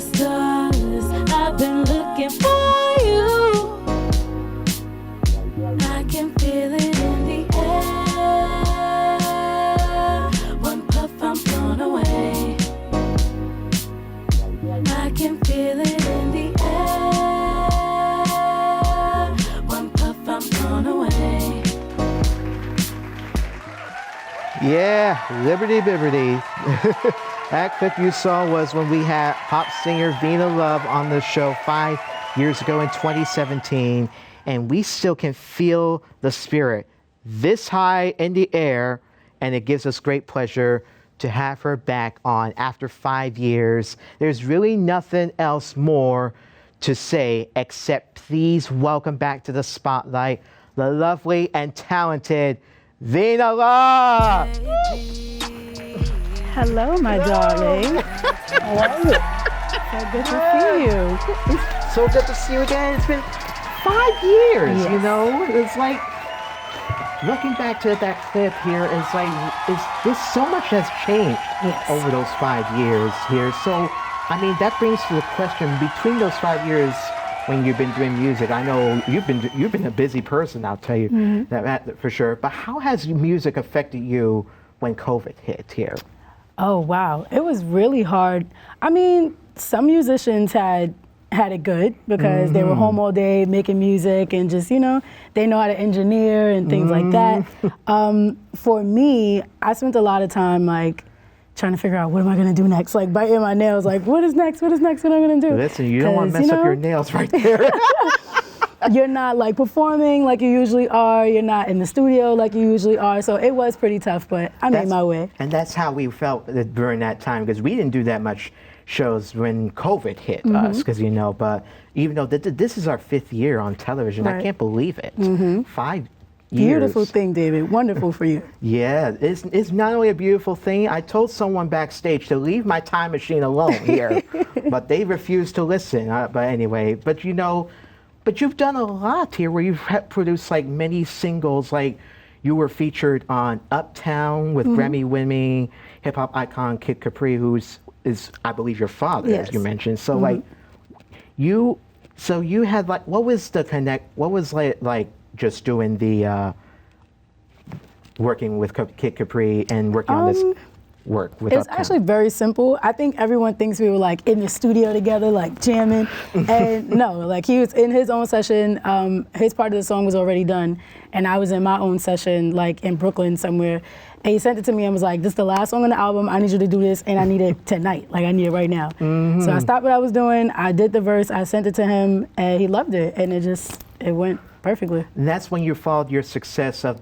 the stars. I've been looking for you. I can feel it in the air. One puff, I'm blown away. I can feel it in the air. One puff, I'm blown away. Yeah, Liberty Biberty. That clip you saw was when we had pop singer Vina Love on the show 5 years ago in 2017, and we still can feel the spirit this high in the air, and it gives us great pleasure to have her back on after 5 years. There's really nothing else more to say except please welcome back to the spotlight the lovely and talented Vina Love. Hello, my darling. How are you? So good to see you. So good to see you again. It's been 5 years, Yes. you know? It's like, looking back to that clip here, it's like, so much has changed over those 5 years here. So, I mean, that brings to the question, between those 5 years when you've been doing music, I know you've been a busy person, I'll tell you that for sure. But how has music affected you when COVID hit here? Oh, wow. It was really hard. I mean, some musicians had it good because they were home all day making music and just, you know, they know how to engineer and things like that. For me, I spent a lot of time like trying to figure out what am I gonna do next? Like biting my nails, like what is next? What is next? What am I gonna do? Listen, you don't want to mess up your nails right there. You're not like performing like you usually are. You're not in the studio like you usually are. So it was pretty tough, but I made my way. And that's how we felt during that time, because we didn't do that much shows when COVID hit us, because you know, but even though this is our 5th year on television, I can't believe it. 5 years. Beautiful thing, David. Wonderful for you. Yeah, it's not only a beautiful thing. I told someone backstage to leave my time machine alone here, but they refused to listen. But anyway, but you know, but you've done a lot here where you've produced like many singles, like you were featured on Uptown with Grammy-winning hip-hop icon Kid Capri, is I believe your father, as you mentioned. So like you had like, what was like just doing the working with Kid Capri and working on this work with It's Uptown? actually very simple. I think everyone thinks we were like in the studio together, like jamming. And no, like he was in his own session. His part of the song was already done. And I was in my own session, like in Brooklyn somewhere. And he sent it to me and was like, this is the last song on the album. I need you to do this. And I need it tonight. Like I need it right now. So I stopped what I was doing. I did the verse. I sent it to him and he loved it. And it went perfectly. And that's when you followed your success of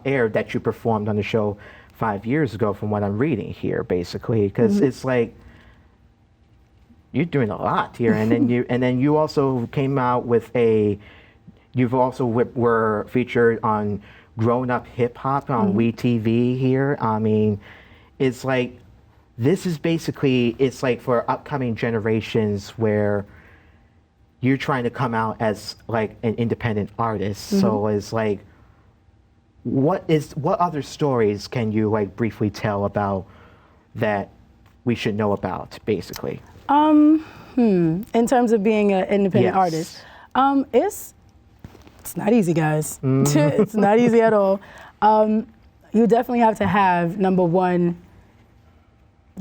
Air that you performed on the show 5 years ago, from what I'm reading here, basically, because it's like you're doing a lot here, and then you also came out with you've also were featured on Grown Up Hip Hop on WeTV here. I mean, it's like this is basically it's like for upcoming generations where you're trying to come out as like an independent artist. So it's like, what other stories can you like briefly tell about that we should know about, basically? In terms of being an independent artist, it's not easy, guys. It's not easy at all. You definitely have to have, number one,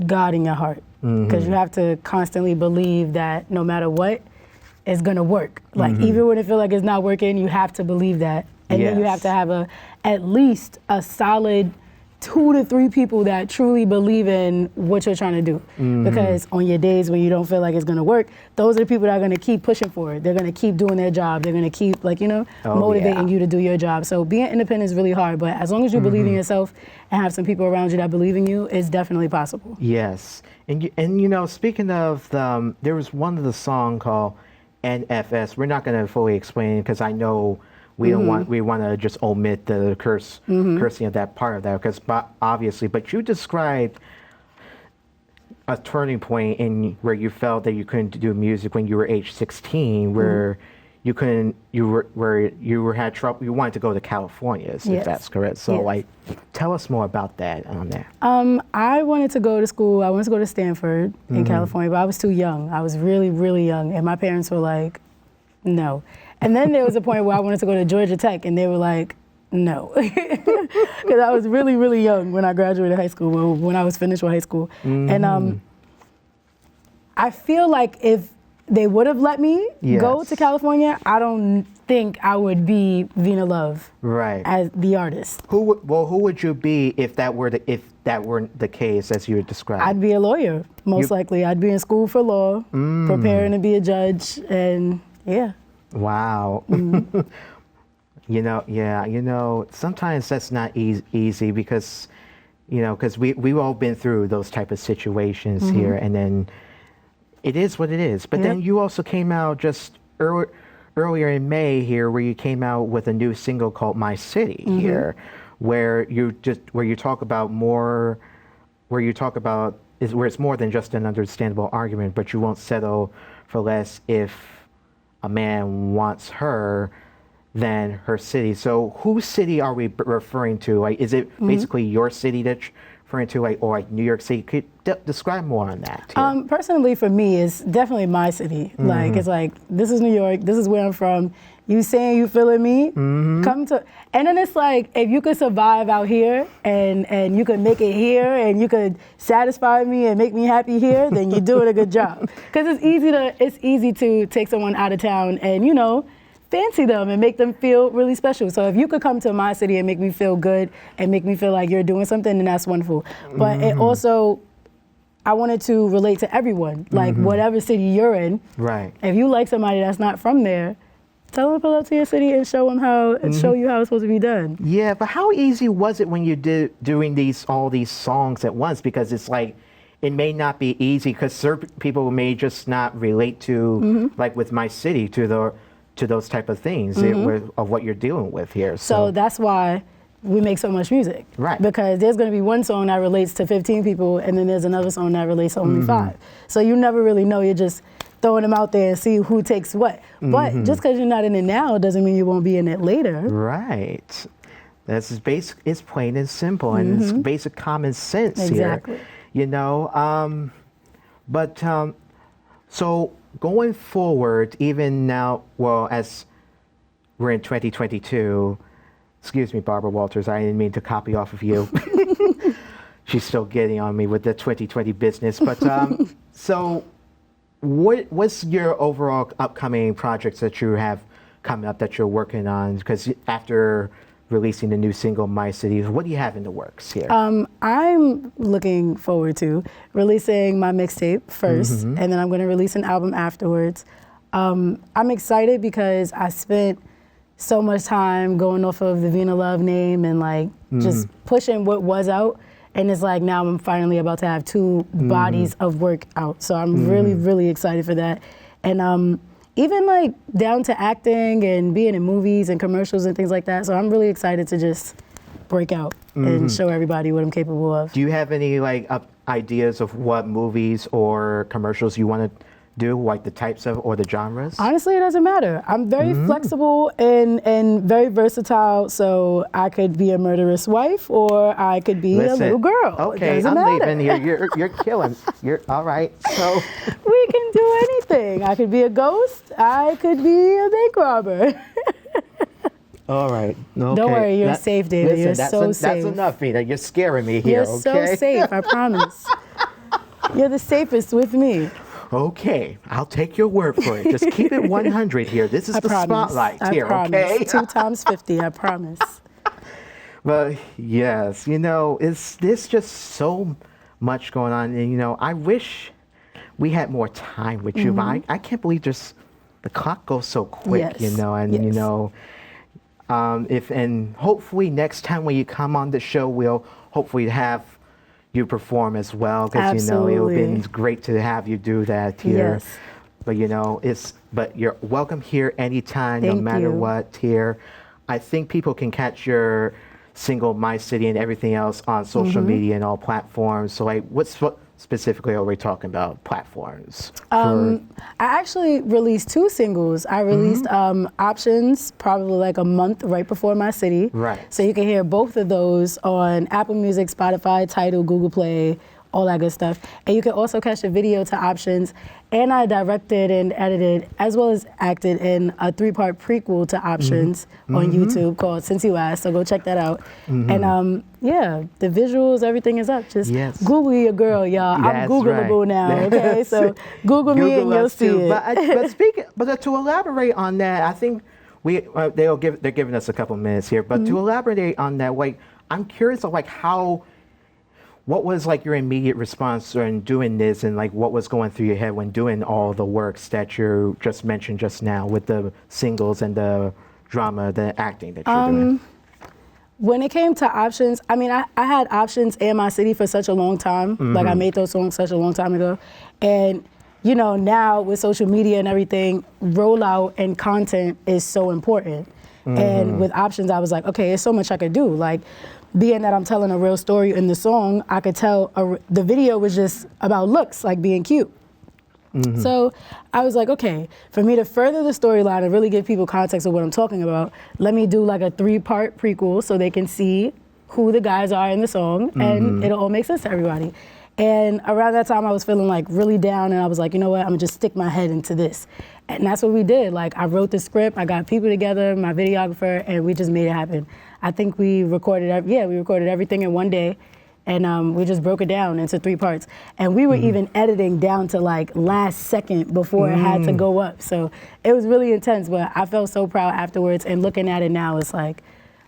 God in your heart, because you have to constantly believe that no matter what, it's gonna work. Like even when it feels like it's not working, you have to believe that. And then you have to have at least a solid 2 to 3 people that truly believe in what you're trying to do. Because on your days when you don't feel like it's gonna work, those are the people that are gonna keep pushing for it. They're gonna keep doing their job. They're gonna keep motivating you to do your job. So being independent is really hard, but as long as you believe in yourself and have some people around you that believe in you, it's definitely possible. Yes, and you know, speaking of, there was one of the song called NFS. We're not gonna fully explain because I know we want to just omit the cursing of that part of that, because obviously, but you described a turning point in where you felt that you couldn't do music when you were age 16, where you couldn't, you were had trouble, you wanted to go to California, if Yes. that's correct. So Yes. like, tell us more about that on there. I wanted to go to school. I wanted to go to Stanford in California, but I was too young. I was really, really young, and my parents were like, no. And then there was a point where I wanted to go to Georgia Tech, and they were like, no. Because I was really, really young when I graduated high school, when I was finished with high school. And I feel like if they would have let me go to California, I don't think I would be Vina Love Right. as the artist. Who would you be if that were the case as you described? I'd be a lawyer, most likely. I'd be in school for law, preparing to be a judge, and yeah. Wow. Sometimes that's not easy because, because we've all been through those type of situations here, and then it is what it is. But then you also came out just earlier in May here, where you came out with a new single called "My City" here, where you talk about where it's more than just an understandable argument, but you won't settle for less if a man wants her than her city. So whose city are we referring to? Like, is it basically your city that you're referring to, like, or like New York City? Could you describe more on that? Personally, for me, it's definitely my city. Like, it's like, this is New York, this is where I'm from. You saying you feeling me? Come to, and then it's like, if you could survive out here and you could make it here and you could satisfy me and make me happy here, then you're doing a good job. Because it's easy to take someone out of town and, fancy them and make them feel really special. So if you could come to my city and make me feel good and make me feel like you're doing something, then that's wonderful. But it also, I wanted to relate to everyone, like whatever city you're in. Right. If you like somebody that's not from there, tell them to pull up to your city and show them show you how it's supposed to be done. Yeah, but how easy was it when you doing all these songs at once? Because it's like, it may not be easy because certain people may just not relate to, like with My City, to those type of things of what you're dealing with here. So that's why we make so much music. Right. Because there's going to be one song that relates to 15 people, and then there's another song that relates to only 5. So you never really know. You're just throwing them out there and see who takes what. But just because you're not in it now doesn't mean you won't be in it later. Right. That's basic. It's plain and simple, and it's basic common sense Exactly. here. So going forward, even now, well, as we're in 2022, excuse me, Barbara Walters, I didn't mean to copy off of you. She's still getting on me with the 2020 business. But so what's your overall upcoming projects that you have coming up that you're working on? Because after releasing the new single, My City, what do you have in the works here? I'm looking forward to releasing my mixtape first, and then I'm going to release an album afterwards. I'm excited because I spent so much time going off of the Vina Love name and like just pushing what was out. And it's like now I'm finally about to have 2 bodies of work out. So I'm really, really excited for that. And even like down to acting and being in movies and commercials and things like that. So I'm really excited to just break out and show everybody what I'm capable of. Do you have any like ideas of what movies or commercials you want to do, like the types of or the genres? Honestly, it doesn't matter. I'm very flexible and very versatile. So I could be a murderous wife or I could be a little girl. Okay, I'm leaving here. You're killing. You're all right. So we can do anything. I could be a ghost. I could be a bank robber. All right. Okay. Don't worry, you're safe, David. You're so safe. That's enough, Vina. You're scaring me here. You're so safe, I promise. You're the safest with me. Okay, I'll take your word for it. Just keep it 100 here. This is the spotlight here, okay? 2 times 50, I promise. But yes, there's just so much going on. And, I wish we had more time with you. But I can't believe the clock goes so quick, Yes. And hopefully next time when you come on the show, we'll hopefully have you perform as well, because it would have been great to have you do that here. Yes. But you're welcome here anytime, Thank no matter you. what here. I think people can catch your single My City and everything else on social media and all platforms. So like what's specifically are we talking about platforms? I actually released 2 singles. I released Options probably like a month right before My City. Right. So you can hear both of those on Apple Music, Spotify, Tidal, Google Play, all that good stuff. And you can also catch the video to Options. And I directed and edited, as well as acted in a 3-part prequel to Options on YouTube called Since You Asked. So go check that out. And yeah, the visuals, everything is up. Just Google your girl, y'all. I'm Googleable now. Okay, so Google me and you'll see it. But to elaborate on that, I think they're giving us a couple minutes here. But to elaborate on that, like I'm curious of like what was like your immediate response in doing this, and like what was going through your head when doing all the works that you just mentioned just now with the singles and the drama, the acting that you're doing? When it came to Options, I mean, I had Options and My City for such a long time. Like I made those songs such a long time ago. And you know, now with social media and everything, rollout and content is so important. And with Options, I was like, okay, there's so much I could do. Like, being that I'm telling a real story in the song, I could tell the video was just about looks, like being cute. So I was like, okay, for me to further the storyline and really give people context of what I'm talking about, let me do like a 3-part prequel so they can see who the guys are in the song and it'll all make sense to everybody. And around that time I was feeling like really down, and I was like, you know what, I'm gonna just stick my head into this. And that's what we did. Like I wrote the script, I got people together, my videographer, and we just made it happen. I think we recorded everything in one day, and we just broke it down into 3 parts. And we were even editing down to like last second before it had to go up. So it was really intense, but I felt so proud afterwards, and looking at it now, it's like,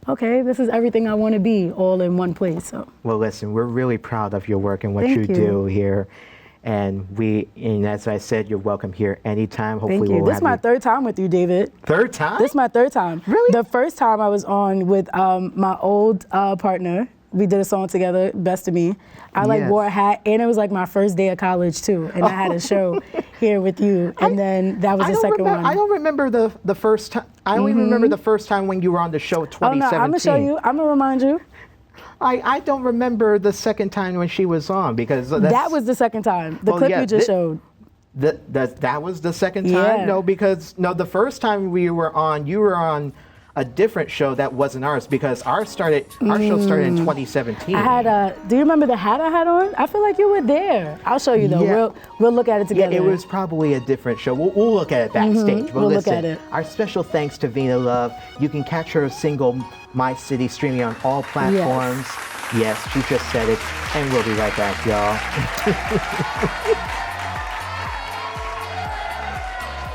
okay, this is everything I want to be all in one place. So. Well, listen, we're really proud of your work and what you do here. And as I said, you're welcome here anytime. Hopefully Thank you. This is my 3rd time with you, David. 3rd time? This is my 3rd time. Really? The first time I was on with my old partner. We did a song together, Best of Me. I wore a hat, and it was like my first day of college too. And I had a show here with you, and then that was the second one. I don't remember the first time. I only remember the first time when you were on the show, 2017. Oh no, I'm gonna show you. I'm gonna remind you. I don't remember the second time when she was on, because that was the second time. The clip you just showed. That was the second time? Yeah. No, because the first time you were on a different show that wasn't ours, because our show started in 2017. I had do you remember the hat I had on? I feel like you were there. I'll show you though. Yeah. We'll look at it together. Yeah, it was probably a different show. We'll look at it backstage. But we'll listen, look at it. Our special thanks to Vina Love. You can catch her single My City streaming on all platforms. Yes, she just said it. And we'll be right back, y'all.